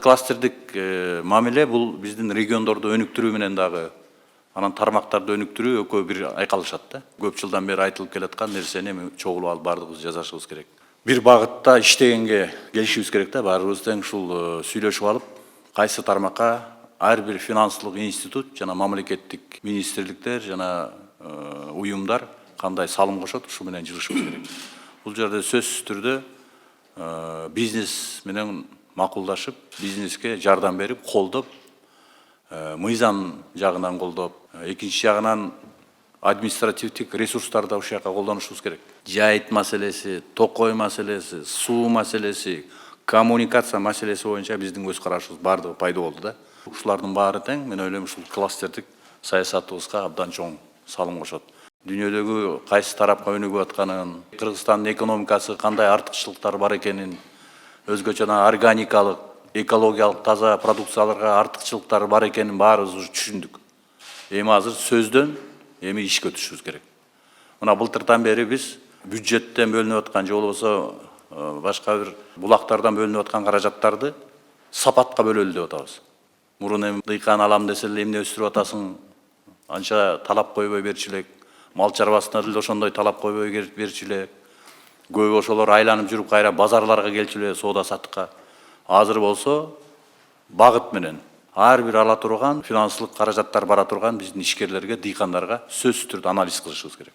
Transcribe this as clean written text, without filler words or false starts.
Кластердик мамиле бул биздин региондорду өнүктүрүү менен дагы анан тармактарды өнүктүрүү экөө бир айкалышат да. Көп жылдан бери айтылып келаткан нерсени эми чогулуп алып баардыгыбыз жасашыбыз керек. Бир багытта иштегенге келишибиз керек да, баарыбыз тең ушул сүйлөшүп алып, кайсы тармакка ар бир финансылык институт жана мамлекеттик министрликтер жана уюмдар кандай салым кошот, ушу менен жылышыбыз керек. Бул жерде сөзсүз түрдө бизнес менен макулдашып, бизнеске жардам берип, колдоп, мыйзам жагынан колдоп, экинчи жагынан административдик ресурстарды ушул жака колдонушубуз керек. Жайыт маселеси, токой маселеси, суу маселеси, коммуникация маселеси боюнча биздин көз карашыбыз баардыгы пайда болду да. Ушулардын баары тең мен ойлойм ушул кластердик саясатыбызга абдан чоң салым кошот. Дүйнөдөгү кайсы тарапка өнүгүп атканын, Кыргызстандын экономикасы кандай артыкчылыктары бар экенин, өзгөчө органикалык, экологиялык таза продукцияларга артыкчылыктары бар экенин баарыбыз уже түшүндүк. Эми азыр сөздөн эми ишке өтүшүбүз керек. Мына былтырдан бери биз бюджеттен бөлүнүп аткан же болбосо башка бир булактардан бөлүнүп аткан каражаттарды сапатка бөлөлү деп атабыз. Мурун эми дыйкан алам десе эле эмне өстүрүп атасың, анча талап койбой берчү элек. Мал чарбасына деле ошондой талап койбой берчү элек. Көбү ошолор айланып жүрүп кайра базарларга келчү эле соода саттыкка. Азыр болсо багыт менен ар бир ала турган финансылык каражаттар бара турган биздин ишкерлерге, дыйкандарга сөзсүз түрдө анализ кылышыбыз керек.